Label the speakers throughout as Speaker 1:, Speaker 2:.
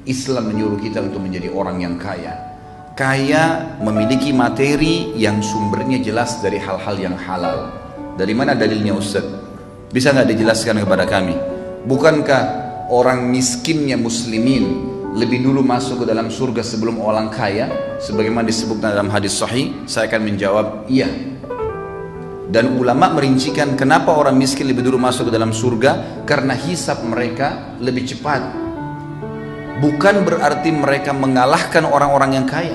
Speaker 1: Islam menyuruh kita untuk menjadi orang yang kaya. Kaya memiliki materi yang sumbernya jelas dari hal-hal yang halal. Dari mana dalilnya Ustaz? Bisa nggak dijelaskan kepada kami? Bukankah orang miskinnya muslimin lebih dulu masuk ke dalam surga sebelum orang kaya? Sebagaimana disebutkan dalam hadis sahih, saya akan menjawab iya. Dan ulama merincikan kenapa orang miskin lebih dulu masuk ke dalam surga, karena hisab mereka lebih cepat. Bukan berarti mereka mengalahkan orang-orang yang kaya.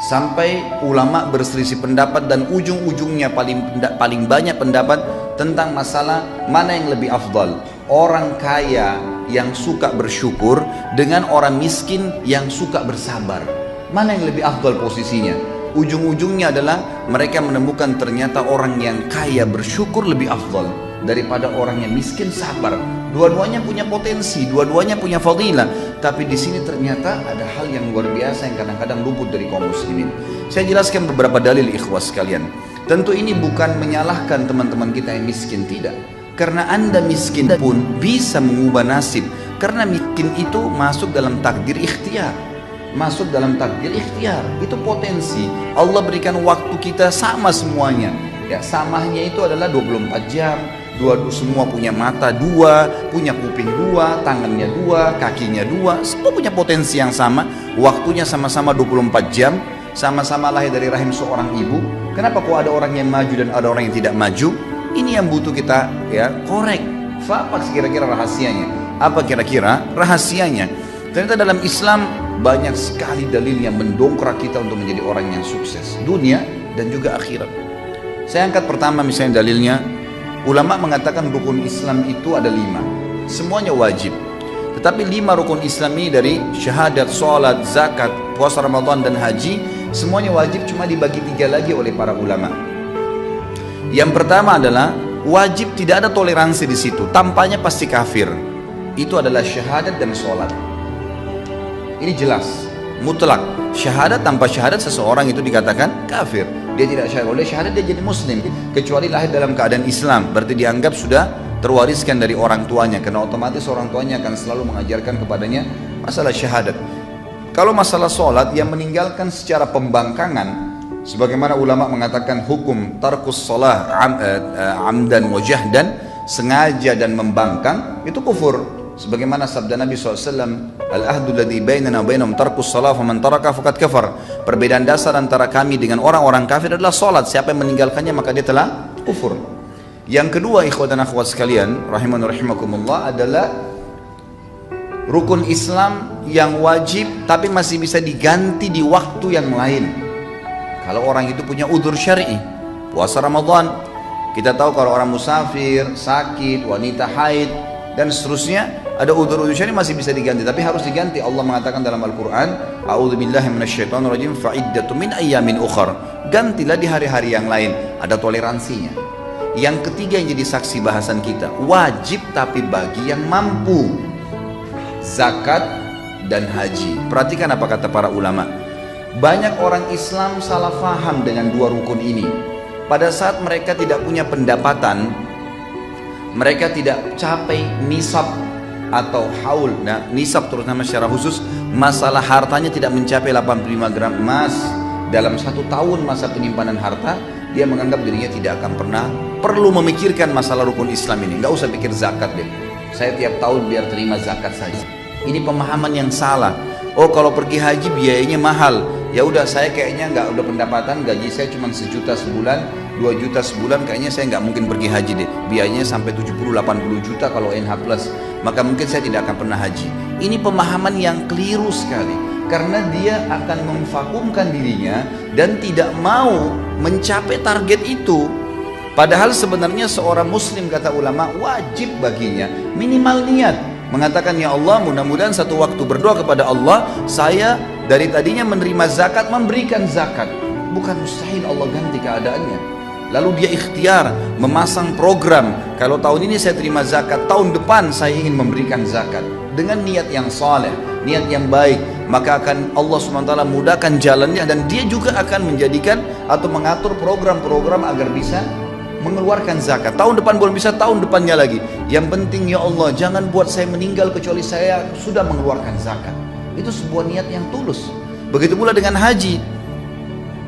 Speaker 1: Sampai ulama berselisih pendapat dan ujung-ujungnya paling banyak pendapat tentang masalah mana yang lebih afdal. Orang kaya yang suka bersyukur dengan orang miskin yang suka bersabar. Mana yang lebih afdal posisinya? Ujung-ujungnya adalah mereka menemukan ternyata orang yang kaya bersyukur lebih afdal daripada orang yang miskin sabar. Dua-duanya punya potensi, dua-duanya punya fadilah. Tapi di sini ternyata ada hal yang luar biasa yang kadang-kadang luput dari kaum muslimin. Saya jelaskan beberapa dalil ikhwas sekalian. Tentu ini bukan menyalahkan teman-teman kita yang miskin, tidak. Karena Anda miskin pun bisa mengubah nasib. Karena miskin itu masuk dalam takdir ikhtiar. Masuk dalam takdir ikhtiar, itu potensi. Allah berikan waktu kita sama semuanya. Ya, samanya itu adalah 24 jam. Semua punya mata dua, punya kuping dua, tangannya dua, kakinya dua. Semua punya potensi yang sama. Waktunya sama-sama 24 jam. Sama-sama lahir dari rahim seorang ibu. Kenapa kok ada orang yang maju dan ada orang yang tidak maju? Ini yang butuh kita ya korek. Apa kira-kira rahasianya? Apa kira-kira rahasianya? Ternyata dalam Islam banyak sekali dalil yang mendongkrak kita untuk menjadi orang yang sukses dunia dan juga akhirat. Saya angkat pertama misalnya dalilnya, ulama mengatakan rukun Islam itu ada 5, semuanya wajib. Tetapi 5 rukun Islam ini dari syahadat, sholat, zakat, puasa Ramadan dan haji, semuanya wajib, cuma dibagi 3 lagi oleh para ulama. Yang pertama adalah wajib, tidak ada toleransi di situ, tampaknya pasti kafir. Itu adalah syahadat dan sholat. Ini jelas, mutlak. Syahadat, tanpa syahadat seseorang itu dikatakan kafir. Dia tidak syahadat, oleh syahadat dia jadi muslim. Kecuali lahir dalam keadaan Islam, berarti dianggap sudah terwariskan dari orang tuanya. Karena otomatis orang tuanya akan selalu mengajarkan kepadanya masalah syahadat. Kalau masalah sholat, yang meninggalkan secara pembangkangan, sebagaimana ulama mengatakan hukum tarkus sholah amdan wa jahdan, sengaja dan membangkang, itu kufur. Sebagaimana sabda Nabi SAW, al-ahdu ladhi bainana bainahum tarkus salat faman taraka faqad kafar. Perbedaan dasar antara kami dengan orang-orang kafir adalah salat. Siapa yang meninggalkannya maka dia telah kufur. Yang kedua, ikhwan dan akhwat sekalian, rahiman rahimakumullah, adalah rukun Islam yang wajib tapi masih bisa diganti di waktu yang lain. Kalau orang itu punya udzur syar'i, puasa Ramadan, kita tahu kalau orang musafir, sakit, wanita haid dan seterusnya, ada udzur-udzur syar'i masih bisa diganti, tapi harus diganti. Allah mengatakan dalam Al-Quran, a'udzubillahi minasyaitonirrajim, fa'iddatu min ayyamin ukhar. Gantilah di hari-hari yang lain, ada toleransinya. Yang ketiga yang jadi saksi bahasan kita, wajib tapi bagi yang mampu, zakat dan haji. Perhatikan apa kata para ulama. Banyak orang Islam salah faham dengan 2 rukun ini. Pada saat mereka tidak punya pendapatan, mereka tidak capai nisab atau haul. Nah, nisab terutama secara khusus, masalah hartanya tidak mencapai 85 gram emas dalam 1 tahun masa penyimpanan harta, dia menganggap dirinya tidak akan pernah perlu memikirkan masalah rukun Islam ini. Nggak usah pikir zakat deh, saya tiap tahun biar terima zakat saja. Ini pemahaman yang salah. Oh, kalau pergi haji biayanya mahal, ya udah saya kayaknya nggak, udah pendapatan gaji saya cuma 1 juta sebulan, 2 juta sebulan, kayaknya saya nggak mungkin pergi haji deh, biayanya sampai 70-80 juta kalau NH plus, maka mungkin saya tidak akan pernah haji. Ini pemahaman yang keliru sekali, karena dia akan memvakumkan dirinya dan tidak mau mencapai target itu. Padahal sebenarnya seorang muslim, kata ulama, wajib baginya minimal niat, mengatakan, ya Allah, mudah-mudahan satu waktu berdoa kepada Allah, saya dari tadinya menerima zakat, memberikan zakat. Bukan mustahil Allah ganti keadaannya. Lalu dia ikhtiar memasang program, kalau tahun ini saya terima zakat, tahun depan saya ingin memberikan zakat. Dengan niat yang saleh, niat yang baik, maka akan Allah SWT mudahkan jalannya, dan dia juga akan menjadikan atau mengatur program-program agar bisa mengeluarkan zakat. Tahun depan belum bisa, tahun depannya lagi. Yang penting ya Allah, jangan buat saya meninggal kecuali saya sudah mengeluarkan zakat. Itu sebuah niat yang tulus. Begitu pula dengan haji.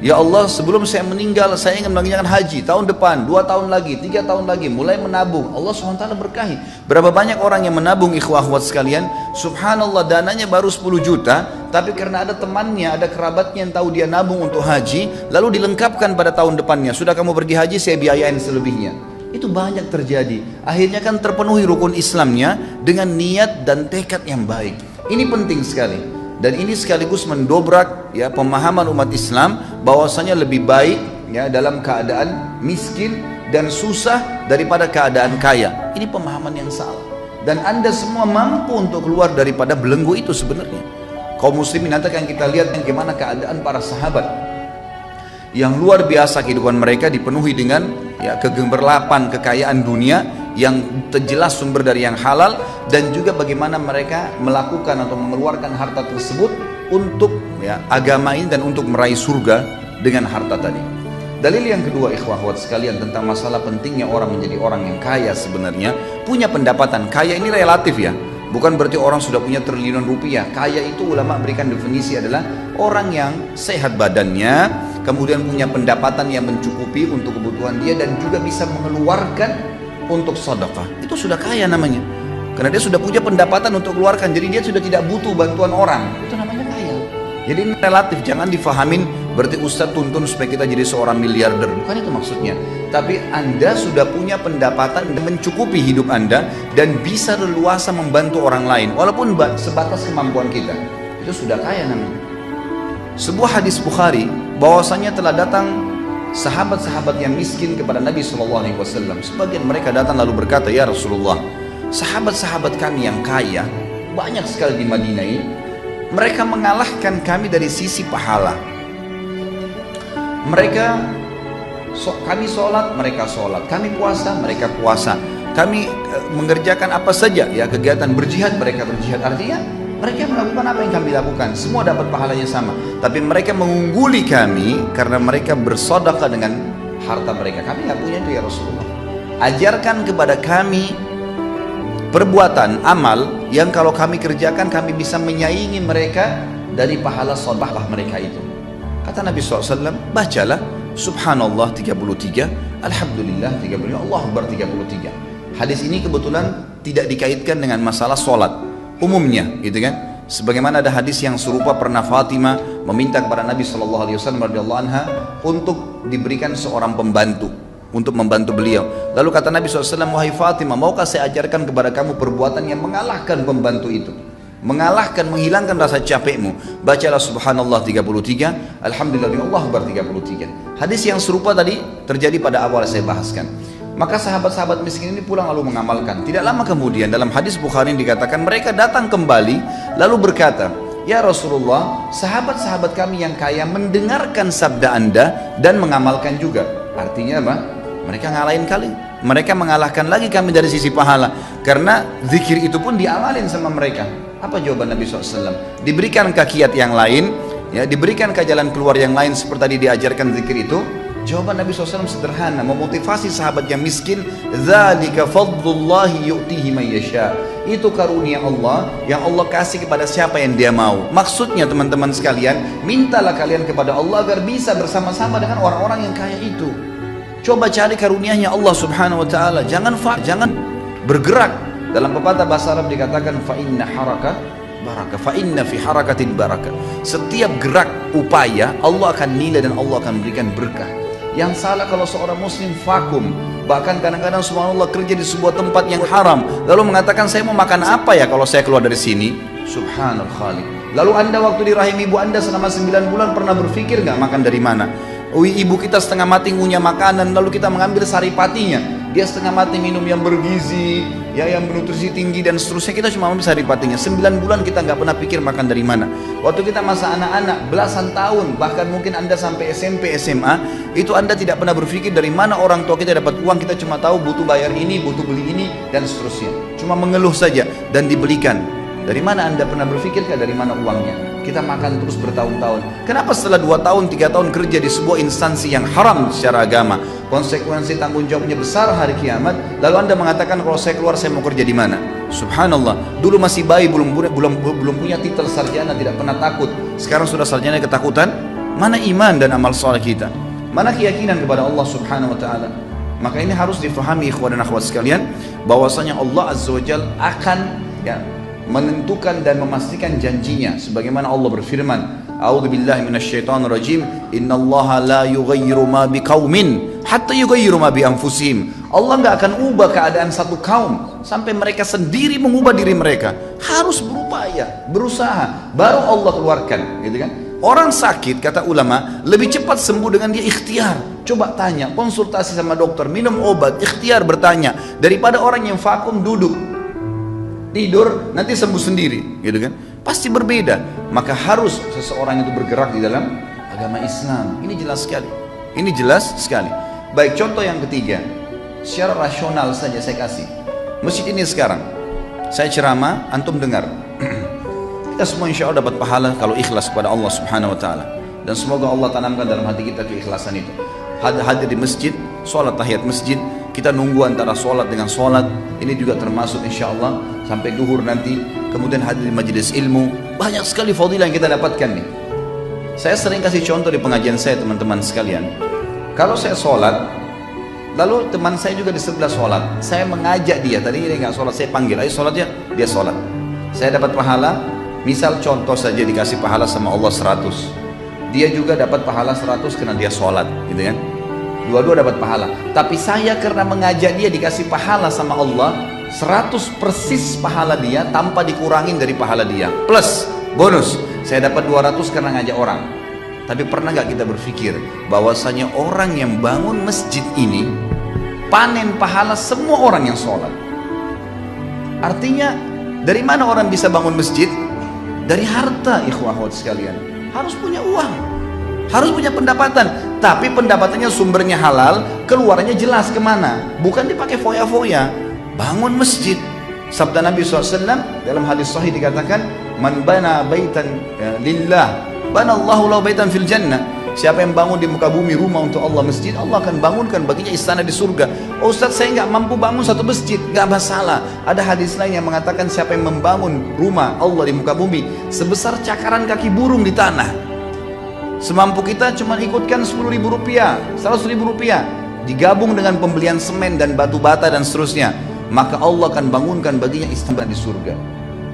Speaker 1: Ya Allah, sebelum saya meninggal saya ingin mengerjakan haji tahun depan, 2 tahun lagi, 3 tahun lagi, mulai menabung. Allah SWT berkahi. Berapa banyak orang yang menabung, ikhwah akhwat sekalian, subhanallah, dananya baru 10 juta, tapi karena ada temannya, ada kerabatnya yang tahu dia nabung untuk haji, lalu dilengkapkan pada tahun depannya, sudah kamu pergi haji, saya biayain selebihnya. Itu banyak terjadi. Akhirnya kan terpenuhi rukun Islamnya dengan niat dan tekad yang baik. Ini penting sekali. Dan ini sekaligus mendobrak ya pemahaman umat Islam bahwasanya lebih baik ya dalam keadaan miskin dan susah daripada keadaan kaya. Ini pemahaman yang salah. Dan Anda semua mampu untuk keluar daripada belenggu itu sebenarnya. Kaum muslimin, nanti akan kita lihat bagaimana keadaan para sahabat yang luar biasa, kehidupan mereka dipenuhi dengan ya kegemerlapan kekayaan dunia yang jelas sumber dari yang halal, dan juga bagaimana mereka melakukan atau mengeluarkan harta tersebut untuk ya agama ini dan untuk meraih surga dengan harta tadi. Dalil yang kedua, ikhwah akhwat sekalian, tentang masalah pentingnya orang menjadi orang yang kaya, sebenarnya punya pendapatan. Kaya ini relatif ya, bukan berarti orang sudah punya triliunan rupiah. Kaya itu ulama berikan definisi adalah orang yang sehat badannya, kemudian punya pendapatan yang mencukupi untuk kebutuhan dia, dan juga bisa mengeluarkan untuk sedekah. Itu sudah kaya namanya, karena dia sudah punya pendapatan untuk keluarkan, jadi dia sudah tidak butuh bantuan orang. Itu namanya kaya. Jadi ini relatif, jangan difahamin berarti Ustadz tuntun supaya kita jadi seorang miliarder, bukan itu maksudnya. Tapi Anda sudah punya pendapatan yang mencukupi hidup Anda dan bisa leluasa membantu orang lain walaupun sebatas kemampuan kita. Itu sudah kaya namanya. Sebuah hadis Bukhari bahwasanya telah datang sahabat-sahabat yang miskin kepada Nabi SAW. Sebagian mereka datang lalu berkata, ya Rasulullah, sahabat-sahabat kami yang kaya banyak sekali di Madinah ini, mereka mengalahkan kami dari sisi pahala. Kami sholat, mereka sholat. Kami puasa, mereka puasa. Kami mengerjakan apa saja ya kegiatan berjihad, mereka berjihad. Artinya mereka melakukan apa yang kami lakukan, semua dapat pahalanya sama. Tapi mereka mengungguli kami karena mereka bersedekah dengan harta mereka. Kami nggak punya itu ya Rasulullah. Ajarkan kepada kami perbuatan amal yang kalau kami kerjakan kami bisa menyaingi mereka dari pahala sedekah mereka itu. Kata Nabi SAW, bacalah Subhanallah 33, Alhamdulillah 33, Allah Akbar 33. Hadis ini kebetulan tidak dikaitkan dengan masalah sholat umumnya, gitu kan? Sebagaimana ada hadis yang serupa, pernah Fatimah meminta kepada Nabi SAW radhiyallahu anha untuk diberikan seorang pembantu untuk membantu beliau. Lalu kata Nabi SAW, wahai Fatimah, maukah saya ajarkan kepada kamu perbuatan yang mengalahkan pembantu itu, mengalahkan, menghilangkan rasa capekmu? Bacalah Subhanallah 33, Alhamdulillah, Allah Akbar 33. Hadis yang serupa tadi terjadi pada awal saya bahaskan. Maka sahabat-sahabat miskin ini pulang lalu mengamalkan. Tidak lama kemudian dalam hadis Bukhari dikatakan mereka datang kembali lalu berkata, ya Rasulullah, sahabat-sahabat kami yang kaya mendengarkan sabda Anda dan mengamalkan juga. Artinya apa? Mereka ngalahin kali. Mereka mengalahkan lagi kami dari sisi pahala, karena zikir itu pun diamalin sama mereka. Apa jawaban Nabi SAW? Diberikan kiat yang lain, ya, diberikan jalan keluar yang lain seperti tadi diajarkan zikir itu. Jawaban Nabi SAW sederhana, memotivasi sahabat yang miskin, dzalika fadlullahi yu'tihi man yasha. Itu karunia Allah yang Allah kasih kepada siapa yang Dia mau. Maksudnya teman-teman sekalian, mintalah kalian kepada Allah agar bisa bersama-sama dengan orang-orang yang kaya itu. Coba cari karunia-Nya Allah Subhanahu wa taala. Jangan bergerak. Dalam pepatah bahasa Arab dikatakan fa inna haraka barakah, fa inna fi harakatil barakah. Setiap gerak upaya Allah akan nilai dan Allah akan berikan berkah. Yang salah kalau seorang muslim vakum, bahkan kadang-kadang subhanallah kerja di sebuah tempat yang haram, lalu mengatakan saya mau makan apa ya kalau saya keluar dari sini? Subhanal Khaliq. Lalu Anda waktu di rahim ibu Anda selama 9 bulan pernah berpikir nggak makan dari mana? Ibu kita setengah mati ngunyah makanan, lalu kita mengambil saripatinya. Dia setengah mati minum yang bergizi, ya, yang bernutrisi tinggi dan seterusnya, kita cuma ambil saripatinya. 9 bulan kita nggak pernah pikir makan dari mana. Waktu kita masa anak-anak, belasan tahun, bahkan mungkin Anda sampai SMP, SMA, itu Anda tidak pernah berpikir dari mana orang tua kita dapat uang. Kita cuma tahu butuh bayar ini, butuh beli ini, dan seterusnya. Cuma mengeluh saja dan dibelikan. Dari mana Anda pernah berpikirkah dari mana uangnya? kita makan terus bertahun-tahun. Kenapa setelah 2 tahun, 3 tahun kerja di sebuah instansi yang haram secara agama, konsekuensi tanggung jawabnya besar hari kiamat, lalu Anda mengatakan kalau saya keluar saya mau kerja di mana? Subhanallah, dulu masih bayi, belum punya titel sarjana, tidak pernah takut. Sekarang sudah sarjana ketakutan. Mana iman dan amal saleh kita? Mana keyakinan kepada Allah Subhanahu wa taala? Maka ini harus difahami ikhwan dan akhwat sekalian, bahwasanya Allah Azza wa Jalla akan menentukan dan memastikan janjinya, sebagaimana Allah berfirman, a'udzubillahi minasyaitonir rajim, innallaha la yughayyiru ma biqaumin hatta yughayyiru ma bi anfusihim. Allah enggak akan ubah keadaan satu kaum sampai mereka sendiri mengubah diri mereka. Harus berupaya, berusaha, baru Allah keluarkan, gitu kan? Orang sakit, kata ulama, lebih cepat sembuh dengan dia ikhtiar. Coba tanya, konsultasi sama dokter, minum obat, ikhtiar bertanya, daripada orang yang vakum duduk tidur nanti sembuh sendiri, gitu kan? Pasti berbeda. Maka harus seseorang itu bergerak di dalam agama Islam. Ini jelas sekali. Ini jelas sekali. Baik, contoh yang ketiga, secara rasional saja saya kasih. Masjid ini sekarang, saya ceramah, antum dengar. Kita semua insya Allah dapat pahala kalau ikhlas kepada Allah Subhanahu Wa Taala. Dan semoga Allah tanamkan dalam hati kita keikhlasan itu. Hadir di masjid, sholat tahiyat masjid, kita nunggu antara sholat dengan sholat, ini juga termasuk insya Allah sampai duhur nanti, kemudian hadir di majelis ilmu, banyak sekali fadilah yang kita dapatkan nih. Saya sering kasih contoh di pengajian saya teman-teman sekalian, kalau saya sholat, lalu teman saya juga di sebelah sholat, saya mengajak dia, tadi dia nggak sholat, saya panggil, ayo sholat ya, dia sholat, saya dapat pahala, misal contoh saja dikasih pahala sama Allah 100, dia juga dapat pahala 100 karena dia sholat, gitu kan? Dua-dua dapat pahala. Tapi saya karena mengajak dia dikasih pahala sama Allah 100 persis pahala dia tanpa dikurangin dari pahala dia. Plus bonus, saya dapat 200 karena ngajak orang. Tapi pernah gak kita berpikir bahwasanya orang yang bangun masjid ini panen pahala semua orang yang sholat? Artinya dari mana orang bisa bangun masjid? Dari harta, ikhwah akhwat sekalian. Harus punya uang, harus punya pendapatan, tapi pendapatannya sumbernya halal, keluarnya jelas kemana, bukan dipakai foya-foya. Bangun masjid, sabda Nabi SAW dalam hadis sahih dikatakan, man bana baitan lillah banallahu lahu baitan fil jannah. Siapa yang bangun di muka bumi rumah untuk Allah, masjid, Allah akan bangunkan baginya istana di surga. Oh Ustaz, saya nggak mampu bangun satu masjid, nggak masalah. Ada hadis lain yang mengatakan siapa yang membangun rumah Allah di muka bumi sebesar cakaran kaki burung di tanah, semampu kita cuma ikutkan 10.000 rupiah, 100.000 rupiah, digabung dengan pembelian semen dan batu bata dan seterusnya, maka Allah akan bangunkan baginya istana di surga.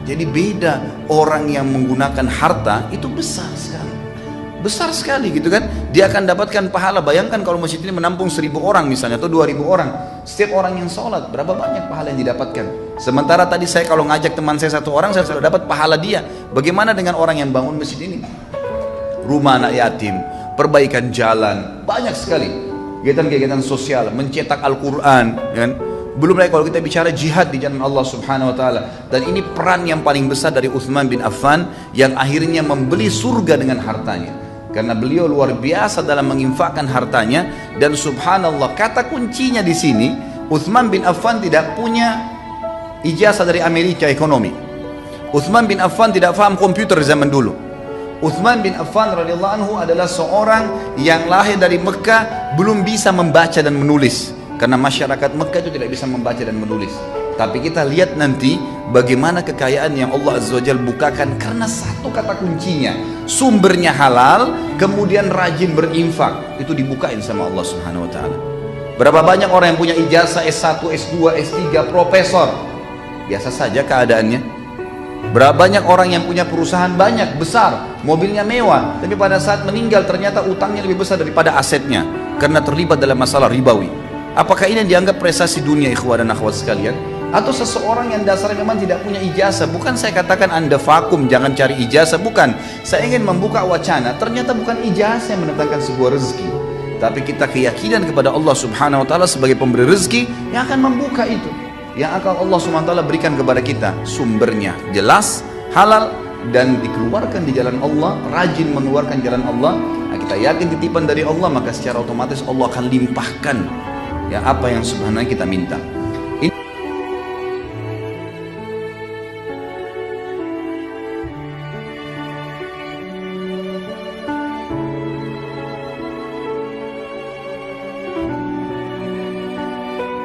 Speaker 1: Jadi beda, orang yang menggunakan harta itu besar sekali gitu kan, dia akan dapatkan pahala. Bayangkan kalau masjid ini menampung 1.000 orang misalnya, atau 2.000 orang, setiap orang yang sholat berapa banyak pahala yang didapatkan. Sementara tadi saya kalau ngajak teman saya 1 orang, saya sudah dapat pahala dia. Bagaimana dengan orang yang bangun masjid ini? Rumah anak yatim, perbaikan jalan, banyak sekali kegiatan-kegiatan sosial, mencetak Al-Quran, kan? Belum lagi kalau kita bicara jihad di jalan Allah Subhanahu Wa Taala. Dan ini peran yang paling besar dari Uthman bin Affan yang akhirnya membeli surga dengan hartanya, karena beliau luar biasa dalam menginfakkan hartanya. Dan subhanallah, kata kuncinya di sini, Uthman bin Affan tidak punya ijazah dari Amerika ekonomi. Uthman bin Affan tidak paham komputer di zaman dulu. Uthman bin Affan radhiyallahu anhu adalah seorang yang lahir dari Mekah, belum bisa membaca dan menulis, karena masyarakat Mekah itu tidak bisa membaca dan menulis. Tapi kita lihat nanti bagaimana kekayaan yang Allah Azza wa Jalla bukakan karena satu kata kuncinya, sumbernya halal, kemudian rajin berinfak, itu dibukain sama Allah Subhanahu wa taala. Berapa banyak orang yang punya ijazah S1, S2, S3, profesor, biasa saja keadaannya. Berapa banyak orang yang punya perusahaan banyak, besar, mobilnya mewah, tapi pada saat meninggal ternyata utangnya lebih besar daripada asetnya karena terlibat dalam masalah ribawi. Apakah ini dianggap prestasi dunia, ikhwah dan akhwat sekalian? Atau seseorang yang dasarnya memang tidak punya ijazah? Bukan saya katakan Anda vakum, jangan cari ijazah, bukan. Saya ingin membuka wacana, ternyata bukan ijazah yang mendatangkan sebuah rezeki, tapi kita keyakinan kepada Allah Subhanahu wa taala sebagai pemberi rezeki yang akan membuka itu, yang akan Allah Subhanahu wa taala berikan kepada kita. Sumbernya jelas, halal, dan dikeluarkan di jalan Allah, rajin mengeluarkan jalan Allah. Nah, kita yakin titipan dari Allah, maka secara otomatis Allah akan limpahkan ya apa yang sebenarnya kita minta.